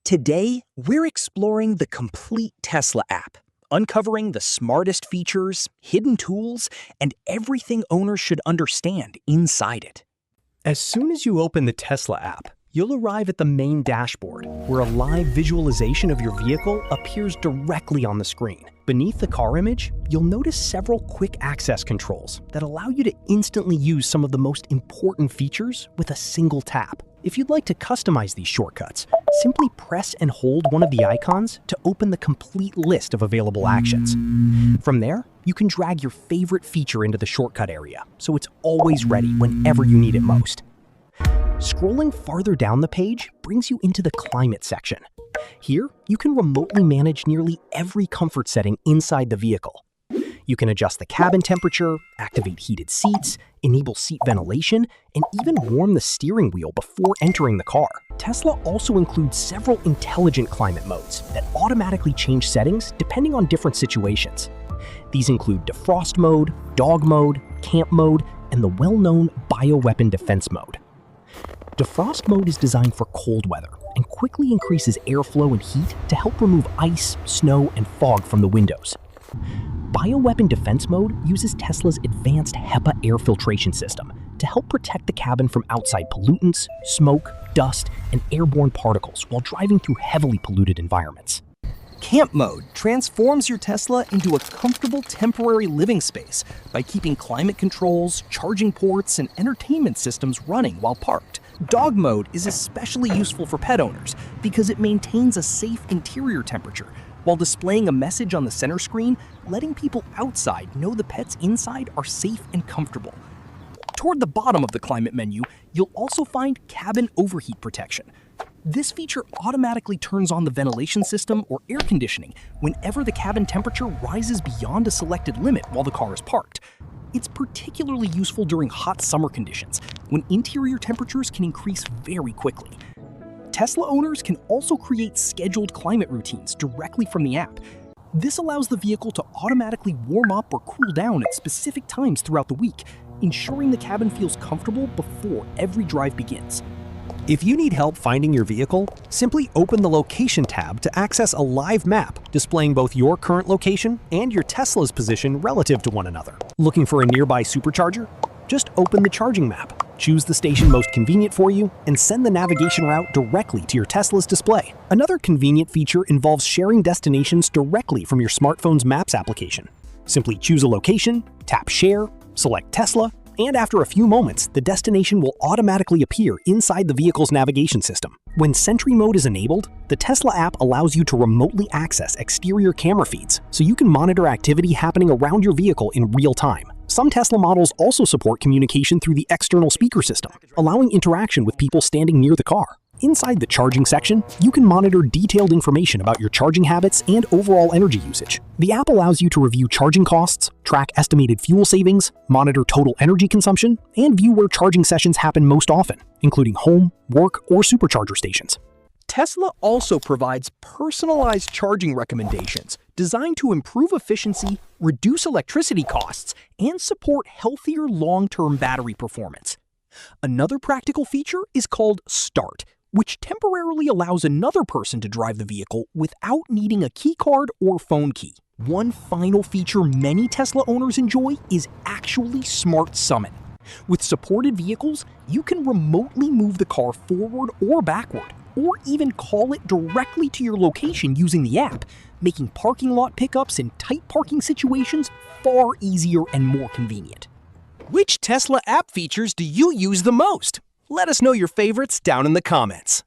Today, we're exploring the complete Tesla app, uncovering the smartest features, hidden tools, and everything owners should understand inside it. As soon as you open the Tesla app, you'll arrive at the main dashboard, where a live visualization of your vehicle appears directly on the screen. Beneath the car image, you'll notice several quick access controls that allow you to instantly use some of the most important features with a single tap. If you'd like to customize these shortcuts, simply press and hold one of the icons to open the complete list of available actions. From there, you can drag your favorite feature into the shortcut area, so it's always ready whenever you need it most. Scrolling farther down the page brings you into the climate section. Here, you can remotely manage nearly every comfort setting inside the vehicle. You can adjust the cabin temperature, activate heated seats, enable seat ventilation, and even warm the steering wheel before entering the car. Tesla also includes several intelligent climate modes that automatically change settings depending on different situations. These include defrost mode, dog mode, camp mode, and the well-known bioweapon defense mode. Defrost mode is designed for cold weather and quickly increases airflow and heat to help remove ice, snow, and fog from the windows. Bioweapon defense mode uses Tesla's advanced HEPA air filtration system to help protect the cabin from outside pollutants, smoke, dust, and airborne particles while driving through heavily polluted environments. Camp mode transforms your Tesla into a comfortable temporary living space by keeping climate controls, charging ports, and entertainment systems running while parked. Dog mode is especially useful for pet owners because it maintains a safe interior temperature while displaying a message on the center screen, letting people outside know the pets inside are safe and comfortable. Toward the bottom of the climate menu, you'll also find cabin overheat protection. This feature automatically turns on the ventilation system or air conditioning whenever the cabin temperature rises beyond a selected limit while the car is parked. It's particularly useful during hot summer conditions, when interior temperatures can increase very quickly. Tesla owners can also create scheduled climate routines directly from the app. This allows the vehicle to automatically warm up or cool down at specific times throughout the week, ensuring the cabin feels comfortable before every drive begins. If you need help finding your vehicle, simply open the Location tab to access a live map displaying both your current location and your Tesla's position relative to one another. Looking for a nearby supercharger? Just open the charging map, choose the station most convenient for you, and send the navigation route directly to your Tesla's display. Another convenient feature involves sharing destinations directly from your smartphone's Maps application. Simply choose a location, tap Share, select Tesla, and after a few moments, the destination will automatically appear inside the vehicle's navigation system. When Sentry Mode is enabled, the Tesla app allows you to remotely access exterior camera feeds, so you can monitor activity happening around your vehicle in real time. Some Tesla models also support communication through the external speaker system, allowing interaction with people standing near the car. Inside the charging section, you can monitor detailed information about your charging habits and overall energy usage. The app allows you to review charging costs, track estimated fuel savings, monitor total energy consumption, and view where charging sessions happen most often, including home, work, or supercharger stations. Tesla also provides personalized charging recommendations designed to improve efficiency, reduce electricity costs, and support healthier long-term battery performance. Another practical feature is called Start, which temporarily allows another person to drive the vehicle without needing a key card or phone key. One final feature many Tesla owners enjoy is actually Smart Summon. With supported vehicles, you can remotely move the car forward or backward, or even call it directly to your location using the app, making parking lot pickups in tight parking situations far easier and more convenient. Which Tesla app features do you use the most? Let us know your favorites down in the comments.